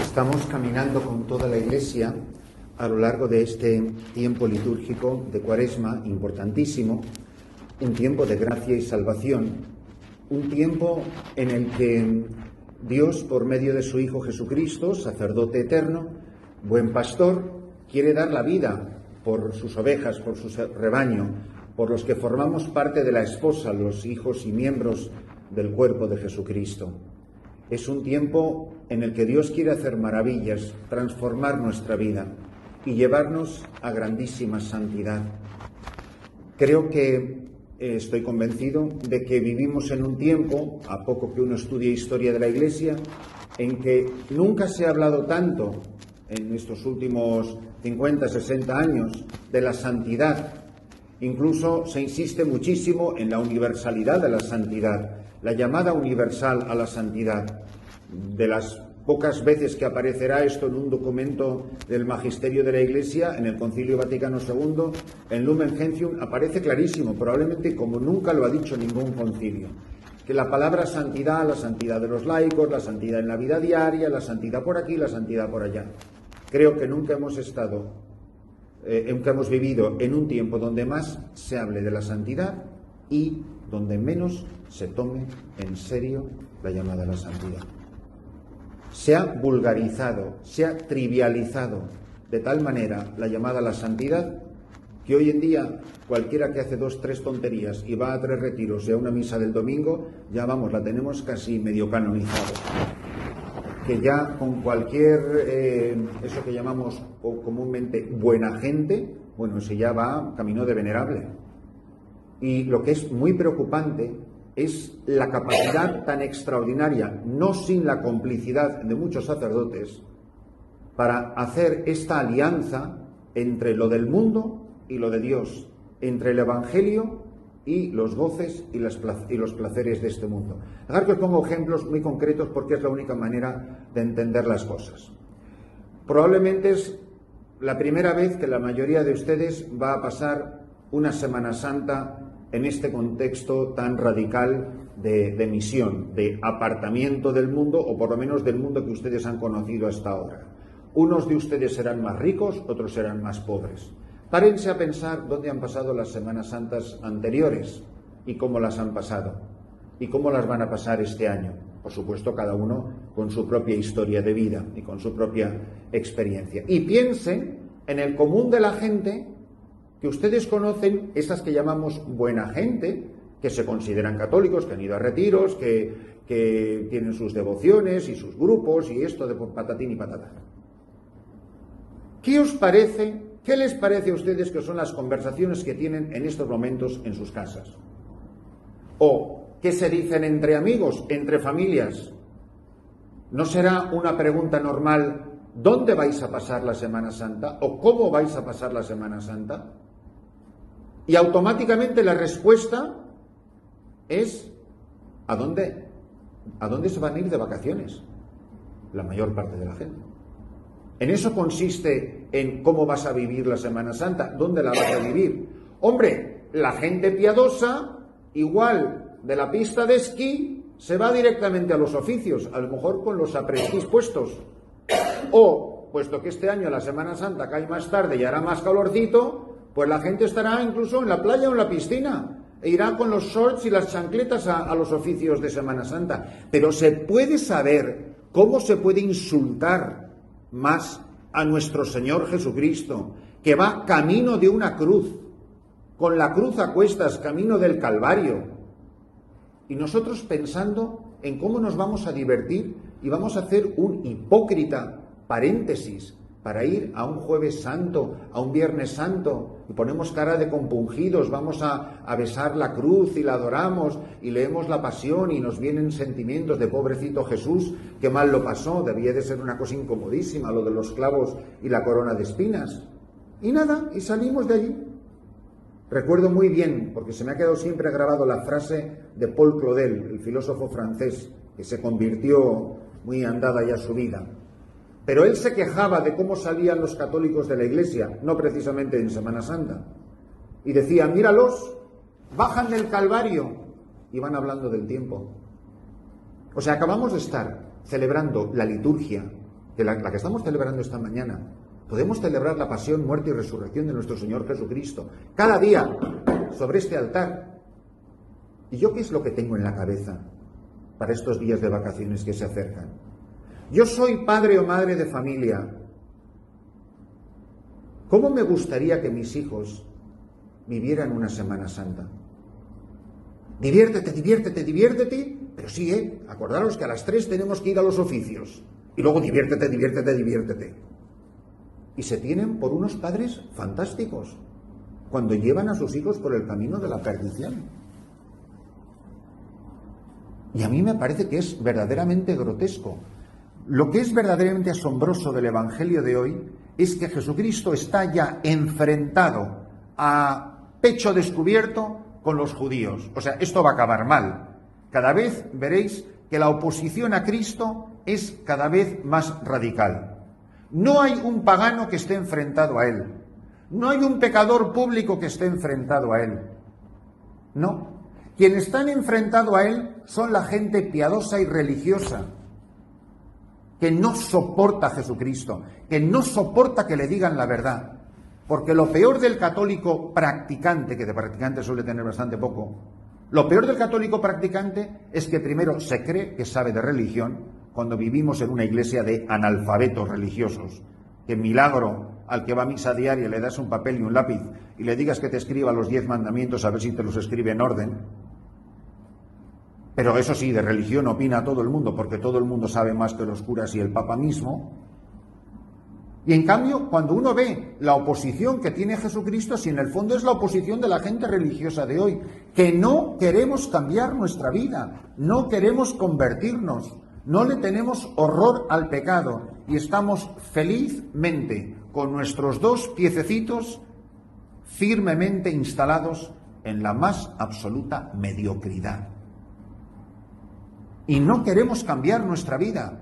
Estamos caminando con toda la Iglesia a lo largo de este tiempo litúrgico de Cuaresma importantísimo, un tiempo de gracia y salvación, un tiempo en el que Dios, por medio de su Hijo Jesucristo, sacerdote eterno, buen pastor, quiere dar la vida por sus ovejas, por su rebaño, por los que formamos parte de la esposa, los hijos y miembros del cuerpo de Jesucristo. Es un tiempo en el que Dios quiere hacer maravillas, transformar nuestra vida y llevarnos a grandísima santidad. Creo que estoy convencido de que vivimos en un tiempo, a poco que uno estudie historia de la Iglesia, en que nunca se ha hablado tanto en estos últimos 50, 60 años de la santidad. Incluso se insiste muchísimo en la universalidad de la santidad, la llamada universal a la santidad. De las pocas veces que aparecerá esto en un documento del Magisterio de la Iglesia, en el Concilio Vaticano II, en Lumen Gentium, aparece clarísimo, probablemente como nunca lo ha dicho ningún concilio, que la palabra santidad, la santidad de los laicos, la santidad en la vida diaria, la santidad por aquí, la santidad por allá. Creo que nunca hemos vivido en un tiempo donde más se hable de la santidad y donde menos se tome en serio la llamada a la santidad. Se ha vulgarizado, se ha trivializado de tal manera la llamada a la santidad que hoy en día cualquiera que hace 2, 3 tonterías y va a 3 retiros y a una misa del domingo, ya vamos, la tenemos casi medio canonizado. Que ya con cualquier, eso que llamamos comúnmente buena gente, bueno, ese ya va camino de venerable. Y lo que es muy preocupante es la capacidad tan extraordinaria, no sin la complicidad de muchos sacerdotes, para hacer esta alianza entre lo del mundo y lo de Dios, entre el Evangelio y los goces y los placeres de este mundo. Dejar que os pongo ejemplos muy concretos porque es la única manera de entender las cosas. Probablemente es la primera vez que la mayoría de ustedes va a pasar una Semana Santa en este contexto tan radical de misión, de apartamiento del mundo, o por lo menos del mundo que ustedes han conocido hasta ahora. Unos de ustedes serán más ricos, otros serán más pobres. Párense a pensar dónde han pasado las Semanas Santas anteriores y cómo las han pasado y cómo las van a pasar este año. Por supuesto, cada uno con su propia historia de vida y con su propia experiencia. Y piensen en el común de la gente que ustedes conocen, esas que llamamos buena gente, que se consideran católicos, que han ido a retiros, que tienen sus devociones y sus grupos y esto de patatín y patatán. ¿Qué os parece? ¿Qué les parece a ustedes que son las conversaciones que tienen en estos momentos en sus casas? ¿O qué se dicen entre amigos, entre familias? ¿No será una pregunta normal dónde vais a pasar la Semana Santa o cómo vais a pasar la Semana Santa? Y automáticamente la respuesta es ¿a dónde se van a ir de vacaciones? La mayor parte de la gente. En eso consiste en cómo vas a vivir la Semana Santa, dónde la vas a vivir. Hombre, la gente piadosa, igual de la pista de esquí, se va directamente a los oficios, a lo mejor con los aprendiz puestos. O, puesto que este año la Semana Santa cae más tarde y hará más calorcito, pues la gente estará incluso en la playa o en la piscina e irá con los shorts y las chancletas a los oficios de Semana Santa. Pero se puede saber cómo se puede insultar más a nuestro Señor Jesucristo, que va camino de una cruz, con la cruz a cuestas, camino del Calvario. Y nosotros pensando en cómo nos vamos a divertir y vamos a hacer un hipócrita paréntesis para ir a un Jueves Santo, a un Viernes Santo, y ponemos cara de compungidos, vamos a besar la cruz y la adoramos, y leemos la Pasión y nos vienen sentimientos de pobrecito Jesús, que mal lo pasó, debía de ser una cosa incomodísima lo de los clavos y la corona de espinas. Y nada, y salimos de allí. Recuerdo muy bien, porque se me ha quedado siempre grabado la frase de Paul Claudel, el filósofo francés, que se convirtió muy andada ya su vida. Pero él se quejaba de cómo salían los católicos de la Iglesia, no precisamente en Semana Santa. Y decía, míralos, bajan del Calvario y van hablando del tiempo. O sea, acabamos de estar celebrando la liturgia que la que estamos celebrando esta mañana. Podemos celebrar la pasión, muerte y resurrección de nuestro Señor Jesucristo cada día sobre este altar. ¿Y yo qué es lo que tengo en la cabeza para estos días de vacaciones que se acercan? Yo soy padre o madre de familia. ¿Cómo me gustaría que mis hijos vivieran una Semana Santa? Diviértete, diviértete, diviértete, pero sí, acordaros que a las 3 tenemos que ir a los oficios. Y luego diviértete, diviértete, diviértete. Y se tienen por unos padres fantásticos cuando llevan a sus hijos por el camino de la perdición. Y a mí me parece que es verdaderamente grotesco. Lo que es verdaderamente asombroso del Evangelio de hoy es que Jesucristo está ya enfrentado a pecho descubierto con los judíos. O sea, esto va a acabar mal. Cada vez veréis que la oposición a Cristo es cada vez más radical. No hay un pagano que esté enfrentado a él. No hay un pecador público que esté enfrentado a él. No. Quienes están enfrentados a él son la gente piadosa y religiosa, que no soporta a Jesucristo, que no soporta que le digan la verdad. Porque lo peor del católico practicante, que de practicante suele tener bastante poco, lo peor del católico practicante es que primero se cree que sabe de religión, cuando vivimos en una iglesia de analfabetos religiosos, que milagro al que va a misa diaria le das un papel y un lápiz y le digas que te escriba los 10 mandamientos a ver si te los escribe en orden. Pero eso sí, de religión opina todo el mundo, porque todo el mundo sabe más que los curas y el Papa mismo. Y en cambio, cuando uno ve la oposición que tiene Jesucristo, si en el fondo es la oposición de la gente religiosa de hoy, que no queremos cambiar nuestra vida, no queremos convertirnos, no le tenemos horror al pecado y estamos felizmente con nuestros 2 piececitos firmemente instalados en la más absoluta mediocridad. Y no queremos cambiar nuestra vida.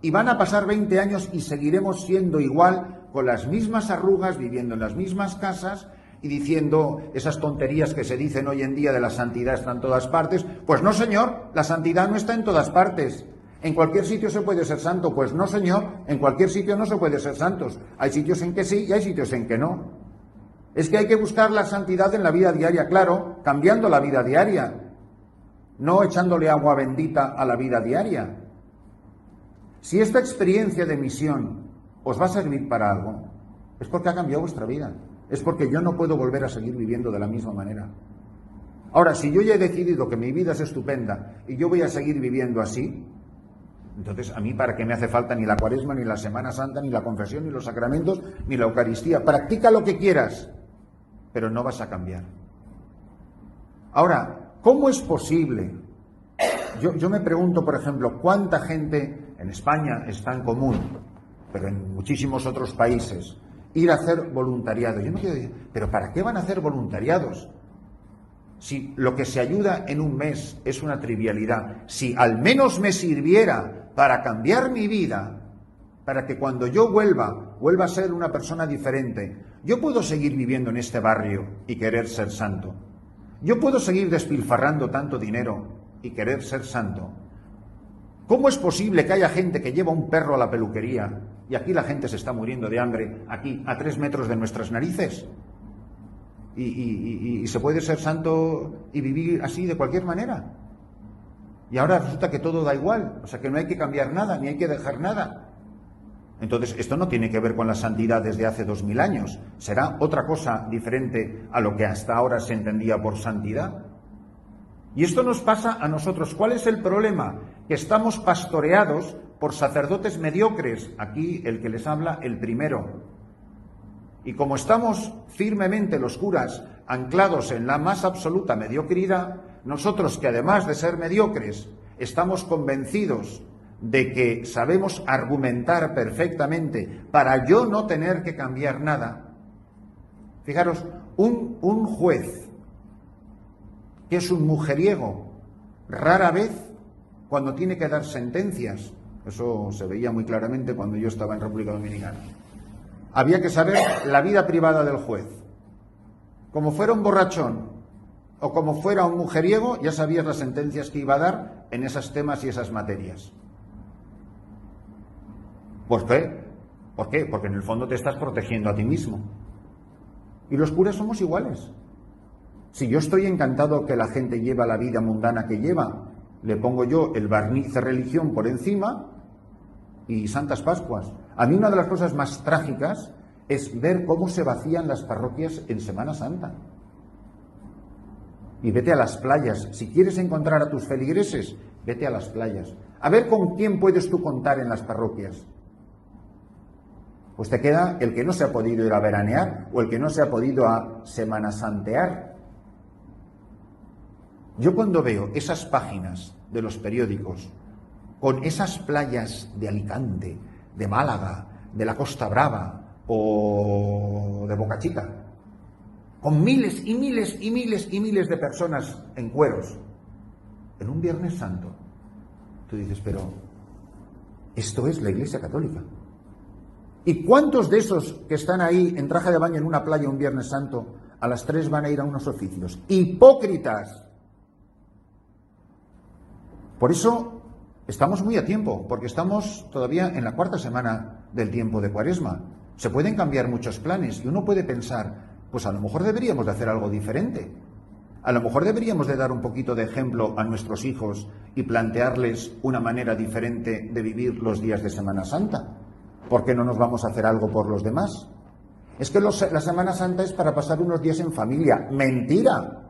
Y van a pasar 20 años y seguiremos siendo igual, con las mismas arrugas, viviendo en las mismas casas y diciendo esas tonterías que se dicen hoy en día de la santidad está en todas partes. Pues no, señor, la santidad no está en todas partes. ¿En cualquier sitio se puede ser santo? Pues no, señor, en cualquier sitio no se puede ser santos. Hay sitios en que sí y hay sitios en que no. Es que hay que buscar la santidad en la vida diaria, claro, cambiando la vida diaria, no echándole agua bendita a la vida diaria. Si esta experiencia de misión os va a servir para algo, es porque ha cambiado vuestra vida. Es porque yo no puedo volver a seguir viviendo de la misma manera. Ahora, si yo ya he decidido que mi vida es estupenda y yo voy a seguir viviendo así, entonces a mí para qué me hace falta ni la Cuaresma, ni la Semana Santa, ni la confesión, ni los sacramentos, ni la Eucaristía. Practica lo que quieras, pero no vas a cambiar. Ahora, ¿cómo es posible? Yo me pregunto, por ejemplo, ¿cuánta gente en España está en común, pero en muchísimos otros países, ir a hacer voluntariado? Yo no quiero decir, ¿pero para qué van a hacer voluntariados? Si lo que se ayuda en un mes es una trivialidad, si al menos me sirviera para cambiar mi vida, para que cuando yo vuelva a ser una persona diferente, yo puedo seguir viviendo en este barrio y querer ser santo. Yo puedo seguir despilfarrando tanto dinero y querer ser santo. ¿Cómo es posible que haya gente que lleva un perro a la peluquería y aquí la gente se está muriendo de hambre, aquí a 3 metros de nuestras narices? Y se puede ser santo y vivir así de cualquier manera. Y ahora resulta que todo da igual, o sea que no hay que cambiar nada, ni hay que dejar nada. Entonces, esto no tiene que ver con la santidad desde hace 2000 años. Será otra cosa diferente a lo que hasta ahora se entendía por santidad. Y esto nos pasa a nosotros. ¿Cuál es el problema? Que estamos pastoreados por sacerdotes mediocres. Aquí el que les habla, el primero. Y como estamos firmemente los curas anclados en la más absoluta mediocridad, nosotros que además de ser mediocres, estamos convencidos de que sabemos argumentar perfectamente para yo no tener que cambiar nada. Fijaros, un juez que es un mujeriego, rara vez cuando tiene que dar sentencias, eso se veía muy claramente cuando yo estaba en República Dominicana, había que saber la vida privada del juez. Como fuera un borrachón o como fuera un mujeriego, ya sabías las sentencias que iba a dar en esos temas y esas materias. ¿Por qué? ¿Por qué? Porque en el fondo te estás protegiendo a ti mismo. Y los curas somos iguales. Si yo estoy encantado que la gente lleva la vida mundana que lleva, le pongo yo el barniz de religión por encima y Santas Pascuas. A mí una de las cosas más trágicas es ver cómo se vacían las parroquias en Semana Santa. Y vete a las playas. Si quieres encontrar a tus feligreses, vete a las playas. A ver con quién puedes tú contar en las parroquias. Pues te queda el que no se ha podido ir a veranear o el que no se ha podido a semanasantear. Yo cuando veo esas páginas de los periódicos con esas playas de Alicante, de Málaga, de la Costa Brava o de Boca Chica, con miles y miles y miles y miles de personas en cueros, en un Viernes Santo, tú dices, pero esto es la Iglesia Católica. ¿Y cuántos de esos que están ahí en traje de baño en una playa un Viernes Santo, a las 3 van a ir a unos oficios? ¡Hipócritas! Por eso estamos muy a tiempo, porque estamos todavía en la 4ª semana del tiempo de Cuaresma. Se pueden cambiar muchos planes y uno puede pensar, pues a lo mejor deberíamos de hacer algo diferente. A lo mejor deberíamos de dar un poquito de ejemplo a nuestros hijos y plantearles una manera diferente de vivir los días de Semana Santa. ¿Por qué no nos vamos a hacer algo por los demás? Es que la Semana Santa es para pasar unos días en familia. ¡Mentira!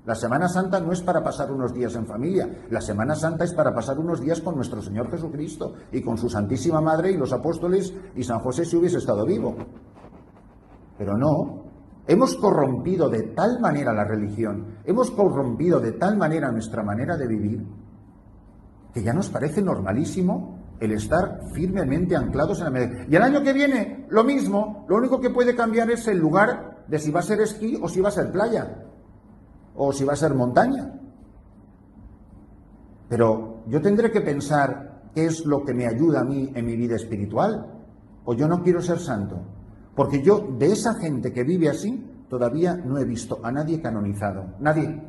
La Semana Santa no es para pasar unos días en familia. La Semana Santa es para pasar unos días con nuestro Señor Jesucristo y con su Santísima Madre y los apóstoles y San José si hubiese estado vivo. Pero no. Hemos corrompido de tal manera la religión, hemos corrompido de tal manera nuestra manera de vivir, que ya nos parece normalísimo el estar firmemente anclados en la media. Y el año que viene, lo mismo, lo único que puede cambiar es el lugar de si va a ser esquí o si va a ser playa, o si va a ser montaña. Pero yo tendré que pensar qué es lo que me ayuda a mí en mi vida espiritual, o yo no quiero ser santo. Porque yo, de esa gente que vive así, todavía no he visto a nadie canonizado. Nadie.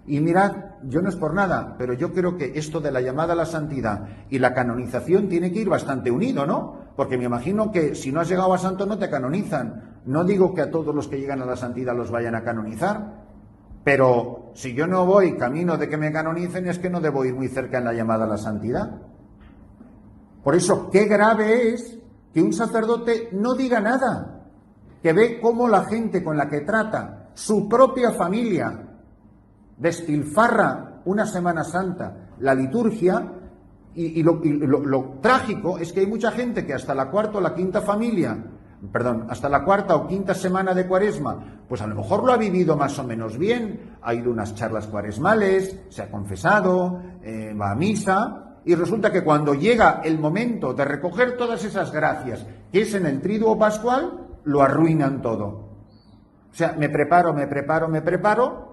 Y mirad, yo no es por nada, pero yo creo que esto de la llamada a la santidad y la canonización tiene que ir bastante unido, ¿no? Porque me imagino que si no has llegado a santo no te canonizan. No digo que a todos los que llegan a la santidad los vayan a canonizar, pero si yo no voy camino de que me canonicen es que no debo ir muy cerca en la llamada a la santidad. Por eso, qué grave es que un sacerdote no diga nada, que ve cómo la gente con la que trata, su propia familia, despilfarra una Semana Santa, la liturgia, y lo trágico es que hay mucha gente que hasta la 4ª o la 5ª familia, hasta la 4ª o 5ª semana de Cuaresma, pues a lo mejor lo ha vivido más o menos bien, ha ido a unas charlas cuaresmales, se ha confesado, va a misa. Y resulta que cuando llega el momento de recoger todas esas gracias, que es en el Triduo Pascual, lo arruinan todo. O sea, me preparo,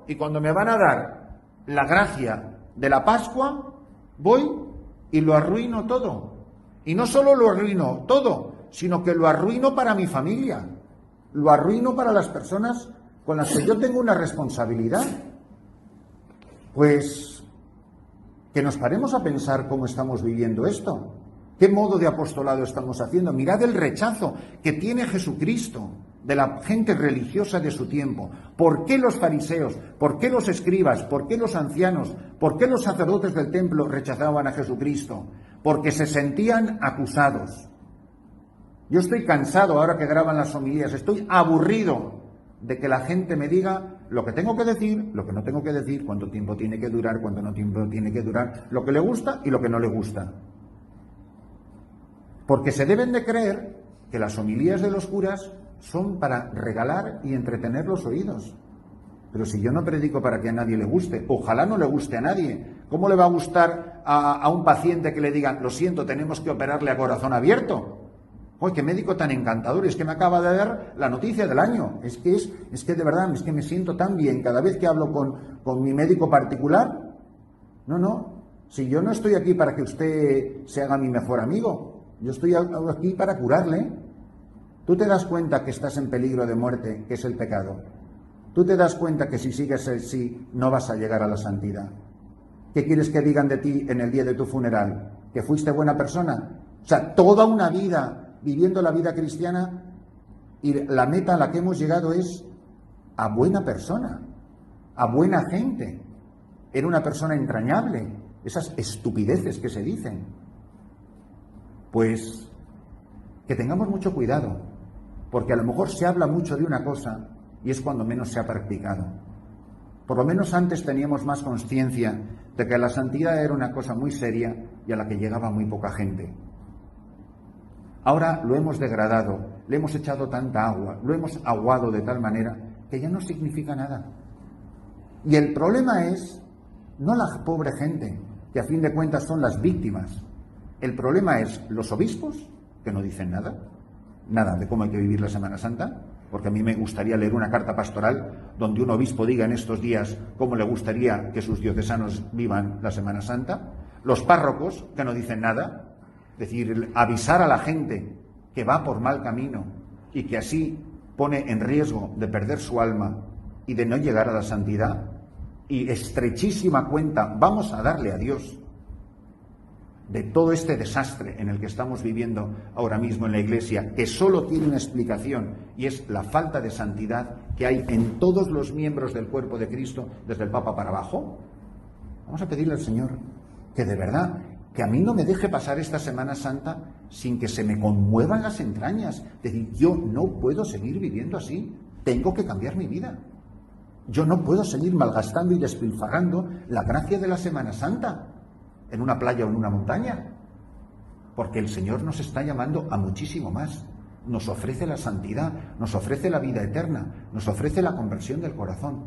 y cuando me van a dar la gracia de la Pascua, voy y lo arruino todo. Y no solo lo arruino todo, sino que lo arruino para mi familia. Lo arruino para las personas con las que yo tengo una responsabilidad. Pues que nos paremos a pensar cómo estamos viviendo esto. ¿Qué modo de apostolado estamos haciendo? Mirad el rechazo que tiene Jesucristo de la gente religiosa de su tiempo. ¿Por qué los fariseos? ¿Por qué los escribas? ¿Por qué los ancianos? ¿Por qué los sacerdotes del templo rechazaban a Jesucristo? Porque se sentían acusados. Yo estoy cansado ahora que graban las homilías, estoy aburrido de que la gente me diga lo que tengo que decir, lo que no tengo que decir, cuánto tiempo tiene que durar, cuánto no tiempo tiene que durar, lo que le gusta y lo que no le gusta. Porque se deben de creer que las homilías de los curas son para regalar y entretener los oídos. Pero si yo no predico para que a nadie le guste, ojalá no le guste a nadie. ¿Cómo le va a gustar a un paciente que le digan, lo siento, tenemos que operarle a corazón abierto? ¡Uy, qué médico tan encantador! Es que me acaba de dar la noticia del año. Es que de verdad, es que me siento tan bien cada vez que hablo con mi médico particular. No. Si yo no estoy aquí para que usted se haga mi mejor amigo, yo estoy aquí para curarle. Tú te das cuenta que estás en peligro de muerte, que es el pecado. Tú te das cuenta que si sigues así no vas a llegar a la santidad. ¿Qué quieres que digan de ti en el día de tu funeral? ¿Que fuiste buena persona? O sea, toda una vida viviendo la vida cristiana y la meta a la que hemos llegado es a buena persona, a buena gente. Era una persona entrañable. Esas estupideces que se dicen. Pues que tengamos mucho cuidado, porque a lo mejor se habla mucho de una cosa y es cuando menos se ha practicado. Por lo menos antes teníamos más conciencia de que la santidad era una cosa muy seria y a la que llegaba muy poca gente. Ahora lo hemos degradado, le hemos echado tanta agua, lo hemos aguado de tal manera que ya no significa nada. Y el problema es no la pobre gente, que a fin de cuentas son las víctimas. El problema es los obispos, que no dicen nada de cómo hay que vivir la Semana Santa, porque a mí me gustaría leer una carta pastoral donde un obispo diga en estos días cómo le gustaría que sus diocesanos vivan la Semana Santa. Los párrocos, que no dicen nada. Es decir, avisar a la gente que va por mal camino y que así pone en riesgo de perder su alma y de no llegar a la santidad, y estrechísima cuenta vamos a darle a Dios de todo este desastre en el que estamos viviendo ahora mismo en la Iglesia, que solo tiene una explicación, y es la falta de santidad que hay en todos los miembros del cuerpo de Cristo, desde el Papa para abajo. Vamos a pedirle al Señor que de verdad, que a mí no me deje pasar esta Semana Santa sin que se me conmuevan las entrañas. Es decir, yo no puedo seguir viviendo así, tengo que cambiar mi vida. Yo no puedo seguir malgastando y despilfarrando la gracia de la Semana Santa en una playa o en una montaña, porque el Señor nos está llamando a muchísimo más. Nos ofrece la santidad, nos ofrece la vida eterna, nos ofrece la conversión del corazón.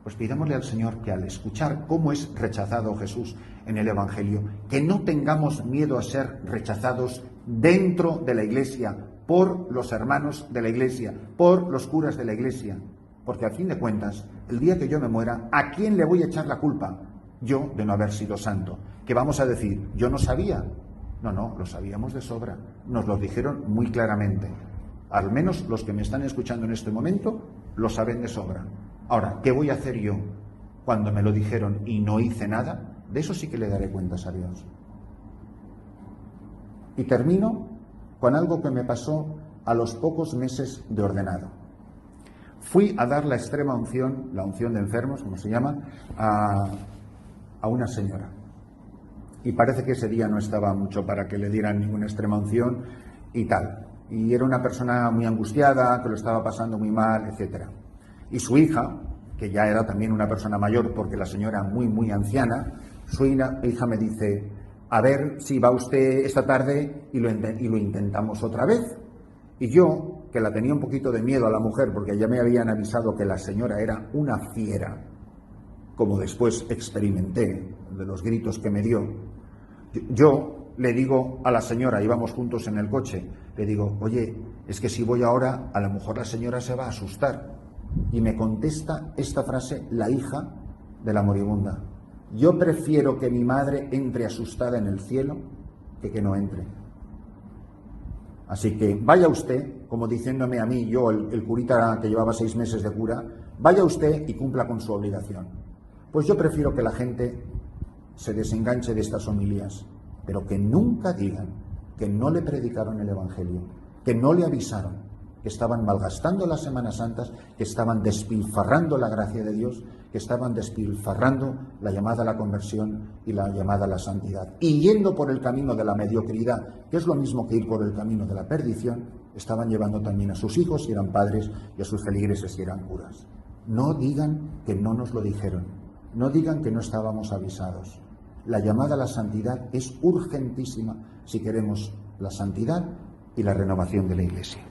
Pues pidámosle al Señor que al escuchar cómo es rechazado Jesús en el Evangelio, que no tengamos miedo a ser rechazados dentro de la Iglesia, por los hermanos de la Iglesia, por los curas de la Iglesia. Porque al fin de cuentas, el día que yo me muera, ¿a quién le voy a echar la culpa? Yo de no haber sido santo. ¿Qué vamos a decir? ¿Yo no sabía? No, lo sabíamos de sobra. Nos lo dijeron muy claramente. Al menos los que me están escuchando en este momento lo saben de sobra. Ahora, ¿qué voy a hacer yo cuando me lo dijeron y no hice nada? De eso sí que le daré cuentas a Dios. Y termino con algo que me pasó a los pocos meses de ordenado. Fui a dar la extrema unción, la unción de enfermos, como se llama, a una señora. Y parece que ese día no estaba mucho para que le dieran ninguna extrema unción y tal. Y era una persona muy angustiada, que lo estaba pasando muy mal, etc. Y su hija, que ya era también una persona mayor, porque la señora muy anciana, su hija me dice, a ver si va usted esta tarde y lo intentamos otra vez. Y yo, que la tenía un poquito de miedo a la mujer, porque ya me habían avisado que la señora era una fiera, como después experimenté de los gritos que me dio, yo le digo a la señora, íbamos juntos en el coche, le digo, oye, es que si voy ahora, a lo mejor la señora se va a asustar. Y me contesta esta frase la hija de la moribunda: yo prefiero que mi madre entre asustada en el cielo que no entre. Así que vaya usted, como diciéndome a mí, yo, el curita que llevaba 6 meses de cura, vaya usted y cumpla con su obligación. Pues yo prefiero que la gente se desenganche de estas homilías, pero que nunca digan que no le predicaron el Evangelio, que no le avisaron, que estaban malgastando las Semanas Santas, que estaban despilfarrando la gracia de Dios, que estaban despilfarrando la llamada a la conversión y la llamada a la santidad. Y yendo por el camino de la mediocridad, que es lo mismo que ir por el camino de la perdición, estaban llevando también a sus hijos, si eran padres, y a sus feligreses, si eran curas. No digan que no nos lo dijeron, no digan que no estábamos avisados. La llamada a la santidad es urgentísima si queremos la santidad y la renovación de la Iglesia.